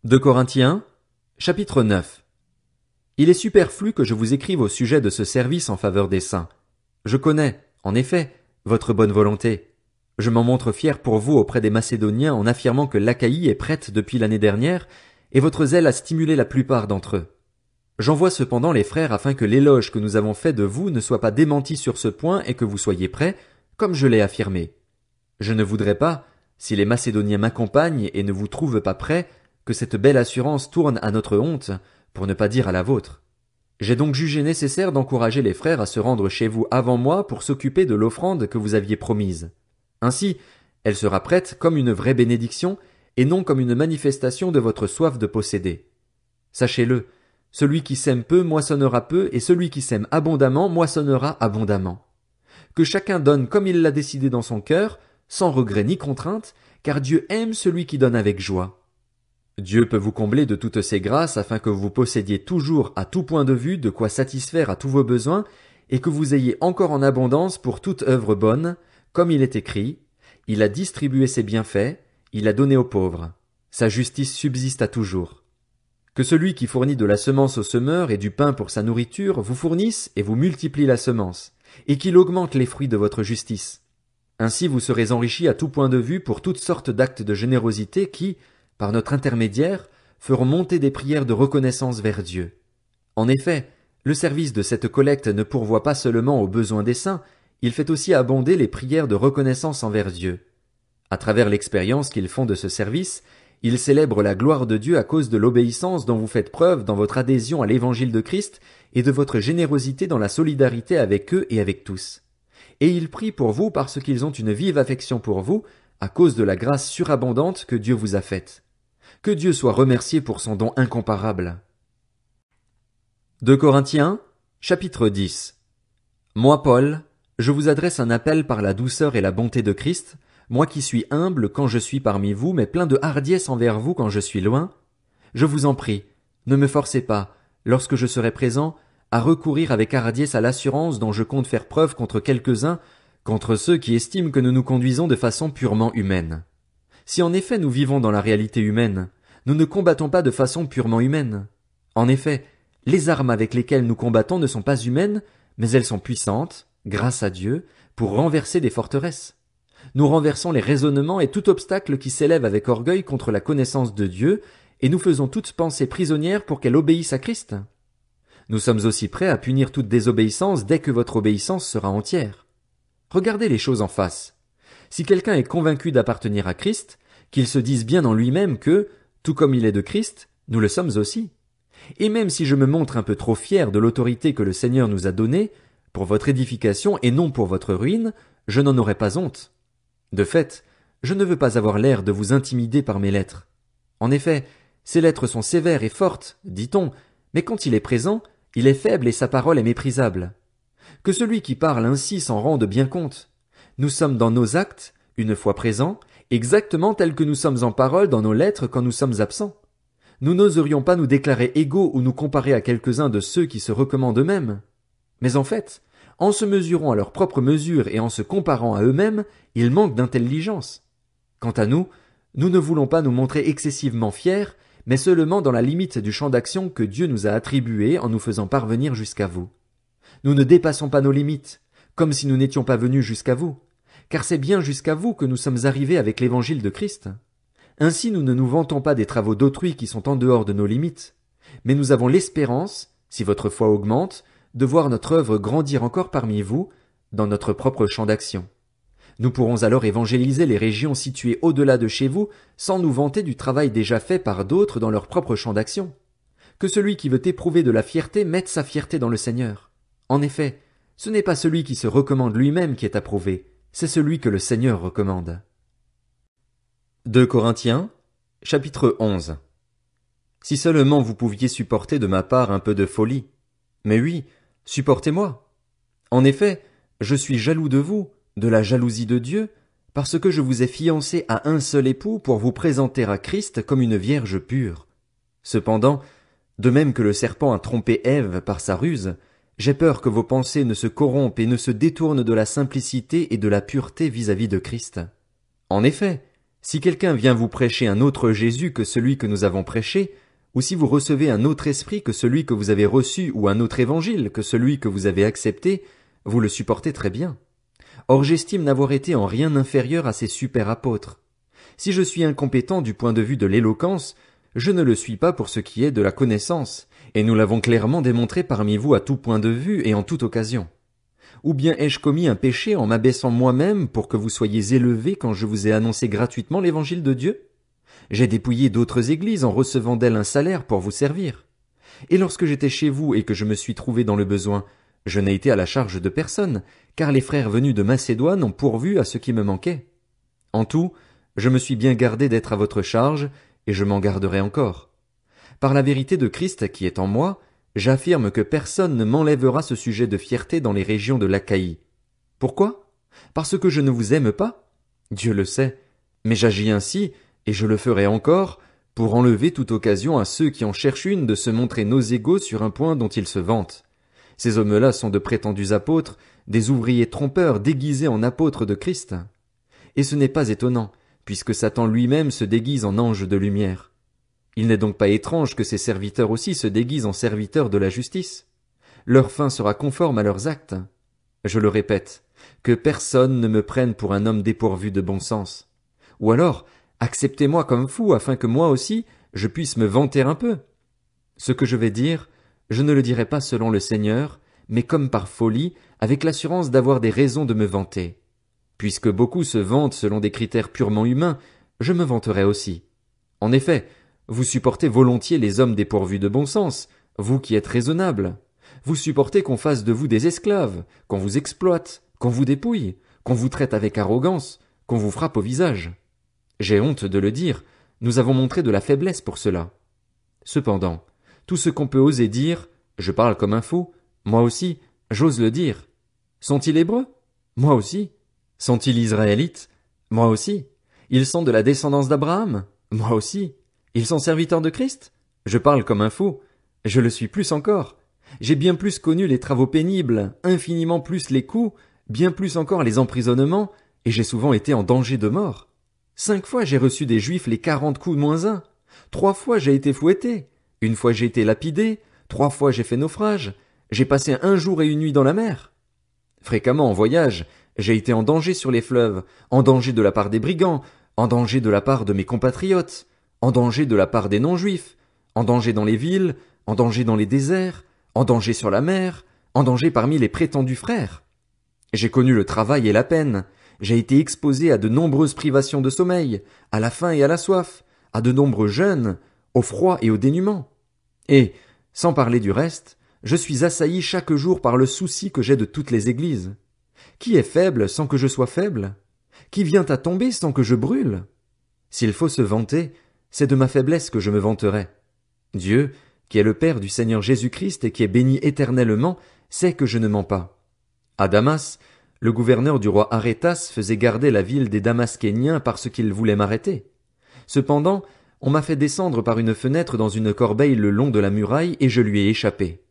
2 Corinthiens, chapitre 9. Il est superflu que je vous écrive au sujet de ce service en faveur des saints. Je connais, en effet, votre bonne volonté. Je m'en montre fier pour vous auprès des Macédoniens en affirmant que l'Achaïe est prête depuis l'année dernière, et votre zèle a stimulé la plupart d'entre eux. J'envoie cependant les frères afin que l'éloge que nous avons fait de vous ne soit pas démenti sur ce point et que vous soyez prêts, comme je l'ai affirmé. Je ne voudrais pas, si les Macédoniens m'accompagnent et ne vous trouvent pas prêts, que cette belle assurance tourne à notre honte, pour ne pas dire à la vôtre. J'ai donc jugé nécessaire d'encourager les frères à se rendre chez vous avant moi pour s'occuper de l'offrande que vous aviez promise. Ainsi, elle sera prête comme une vraie bénédiction, et non comme une manifestation de votre soif de posséder. Sachez-le, celui qui sème peu moissonnera peu, et celui qui sème abondamment moissonnera abondamment. Que chacun donne comme il l'a décidé dans son cœur, sans regret ni contrainte, car Dieu aime celui qui donne avec joie. Dieu peut vous combler de toutes ses grâces afin que vous possédiez toujours à tout point de vue de quoi satisfaire à tous vos besoins, et que vous ayez encore en abondance pour toute œuvre bonne, comme il est écrit, il a distribué ses bienfaits, il a donné aux pauvres. Sa justice subsiste à toujours. Que celui qui fournit de la semence au semeur et du pain pour sa nourriture vous fournisse et vous multiplie la semence, et qu'il augmente les fruits de votre justice. Ainsi vous serez enrichis à tout point de vue pour toutes sortes d'actes de générosité qui, par notre intermédiaire, feront monter des prières de reconnaissance vers Dieu. En effet, le service de cette collecte ne pourvoit pas seulement aux besoins des saints, il fait aussi abonder les prières de reconnaissance envers Dieu. À travers l'expérience qu'ils font de ce service, ils célèbrent la gloire de Dieu à cause de l'obéissance dont vous faites preuve dans votre adhésion à l'évangile de Christ et de votre générosité dans la solidarité avec eux et avec tous. Et ils prient pour vous parce qu'ils ont une vive affection pour vous, à cause de la grâce surabondante que Dieu vous a faite. Que Dieu soit remercié pour son don incomparable. 2 Corinthiens, chapitre 10. Moi, Paul, je vous adresse un appel par la douceur et la bonté de Christ, moi qui suis humble quand je suis parmi vous, mais plein de hardiesse envers vous quand je suis loin. Je vous en prie, ne me forcez pas, lorsque je serai présent, à recourir avec hardiesse à l'assurance dont je compte faire preuve contre quelques-uns, contre ceux qui estiment que nous nous conduisons de façon purement humaine. Si en effet nous vivons dans la réalité humaine, nous ne combattons pas de façon purement humaine. En effet, les armes avec lesquelles nous combattons ne sont pas humaines, mais elles sont puissantes, grâce à Dieu, pour renverser des forteresses. Nous renversons les raisonnements et tout obstacle qui s'élève avec orgueil contre la connaissance de Dieu, et nous faisons toute pensée prisonnière pour qu'elle obéisse à Christ. Nous sommes aussi prêts à punir toute désobéissance dès que votre obéissance sera entière. Regardez les choses en face. Si quelqu'un est convaincu d'appartenir à Christ, qu'il se dise bien en lui-même que, tout comme il est de Christ, nous le sommes aussi. Et même si je me montre un peu trop fier de l'autorité que le Seigneur nous a donnée, pour votre édification et non pour votre ruine, je n'en aurai pas honte. De fait, je ne veux pas avoir l'air de vous intimider par mes lettres. En effet, ces lettres sont sévères et fortes, dit-on, mais quand il est présent, il est faible et sa parole est méprisable. Que celui qui parle ainsi s'en rende bien compte. Nous sommes dans nos actes, une fois présents, exactement tels que nous sommes en parole dans nos lettres quand nous sommes absents. Nous n'oserions pas nous déclarer égaux ou nous comparer à quelques-uns de ceux qui se recommandent eux-mêmes. Mais en fait, en se mesurant à leur propre mesure et en se comparant à eux-mêmes, ils manquent d'intelligence. Quant à nous, nous ne voulons pas nous montrer excessivement fiers, mais seulement dans la limite du champ d'action que Dieu nous a attribué en nous faisant parvenir jusqu'à vous. Nous ne dépassons pas nos limites, comme si nous n'étions pas venus jusqu'à vous, car c'est bien jusqu'à vous que nous sommes arrivés avec l'évangile de Christ. Ainsi nous ne nous vantons pas des travaux d'autrui qui sont en dehors de nos limites, mais nous avons l'espérance, si votre foi augmente, de voir notre œuvre grandir encore parmi vous, dans notre propre champ d'action. Nous pourrons alors évangéliser les régions situées au-delà de chez vous, sans nous vanter du travail déjà fait par d'autres dans leur propre champ d'action. Que celui qui veut éprouver de la fierté mette sa fierté dans le Seigneur. En effet, ce n'est pas celui qui se recommande lui-même qui est approuvé, c'est celui que le Seigneur recommande. 2 Corinthiens, chapitre 11. Si seulement vous pouviez supporter de ma part un peu de folie. Mais oui, supportez-moi. En effet, je suis jaloux de vous, de la jalousie de Dieu, parce que je vous ai fiancé à un seul époux pour vous présenter à Christ comme une vierge pure. Cependant, de même que le serpent a trompé Ève par sa ruse, j'ai peur que vos pensées ne se corrompent et ne se détournent de la simplicité et de la pureté vis-à-vis de Christ. En effet, Si quelqu'un vient vous prêcher un autre Jésus que celui que nous avons prêché, ou si vous recevez un autre esprit que celui que vous avez reçu ou un autre évangile que celui que vous avez accepté, vous le supportez très bien. Or j'estime n'avoir été en rien inférieur à ces super apôtres. Si je suis incompétent du point de vue de l'éloquence, je ne le suis pas pour ce qui est de la connaissance, et nous l'avons clairement démontré parmi vous à tout point de vue et en toute occasion. Ou bien ai-je commis un péché en m'abaissant moi-même pour que vous soyez élevés quand je vous ai annoncé gratuitement l'évangile de Dieu? J'ai dépouillé d'autres églises en recevant d'elles un salaire pour vous servir. Et lorsque j'étais chez vous et que je me suis trouvé dans le besoin, je n'ai été à la charge de personne, car les frères venus de Macédoine ont pourvu à ce qui me manquait. En tout, je me suis bien gardé d'être à votre charge, et je m'en garderai encore. Par la vérité de Christ qui est en moi, j'affirme que personne ne m'enlèvera ce sujet de fierté dans les régions de l'Achaïe. Pourquoi? Parce que je ne vous aime pas? Dieu le sait. Mais j'agis ainsi, et je le ferai encore, pour enlever toute occasion à ceux qui en cherchent une de se montrer nos égaux sur un point dont ils se vantent. Ces hommes-là sont de prétendus apôtres, des ouvriers trompeurs déguisés en apôtres de Christ. Et ce n'est pas étonnant, puisque Satan lui-même se déguise en ange de lumière. Il n'est donc pas étrange que ses serviteurs aussi se déguisent en serviteurs de la justice. Leur fin sera conforme à leurs actes. Je le répète, que personne ne me prenne pour un homme dépourvu de bon sens. Ou alors, acceptez-moi comme fou afin que moi aussi, je puisse me vanter un peu. Ce que je vais dire, je ne le dirai pas selon le Seigneur, mais comme par folie, avec l'assurance d'avoir des raisons de me vanter. Puisque beaucoup se vantent selon des critères purement humains, je me vanterai aussi. En effet, vous supportez volontiers les hommes dépourvus de bon sens, vous qui êtes raisonnables. Vous supportez qu'on fasse de vous des esclaves, qu'on vous exploite, qu'on vous dépouille, qu'on vous traite avec arrogance, qu'on vous frappe au visage. J'ai honte de le dire, nous avons montré de la faiblesse pour cela. Cependant, tout ce qu'on peut oser dire, je parle comme un fou, moi aussi, j'ose le dire. Sont-ils hébreux? Moi aussi. Sont-ils israélites? Moi aussi. Ils sont de la descendance d'Abraham? Moi aussi. Ils sont serviteurs de Christ? Je parle comme un fou. Je le suis plus encore. J'ai bien plus connu les travaux pénibles, infiniment plus les coups, bien plus encore les emprisonnements, et j'ai souvent été en danger de mort. 5 fois j'ai reçu des Juifs les 40 coups moins 1. 3 fois j'ai été fouetté. 1 fois j'ai été lapidé. 3 fois j'ai fait naufrage. J'ai passé 1 jour et 1 nuit dans la mer. Fréquemment en voyage, j'ai été en danger sur les fleuves, en danger de la part des brigands, en danger de la part de mes compatriotes, en danger de la part des non-juifs, en danger dans les villes, en danger dans les déserts, en danger sur la mer, en danger parmi les prétendus frères. J'ai connu le travail et la peine, j'ai été exposé à de nombreuses privations de sommeil, à la faim et à la soif, à de nombreux jeûnes, au froid et au dénuement. Et, sans parler du reste, je suis assailli chaque jour par le souci que j'ai de toutes les églises. Qui est faible sans que je sois faible? Qui vient à tomber sans que je brûle? S'il faut se vanter, c'est de ma faiblesse que je me vanterai. Dieu, qui est le Père du Seigneur Jésus-Christ et qui est béni éternellement, sait que je ne mens pas. À Damas, le gouverneur du roi Arétas faisait garder la ville des Damascéniens parce qu'il voulait m'arrêter. Cependant, on m'a fait descendre par une fenêtre dans une corbeille le long de la muraille et je lui ai échappé.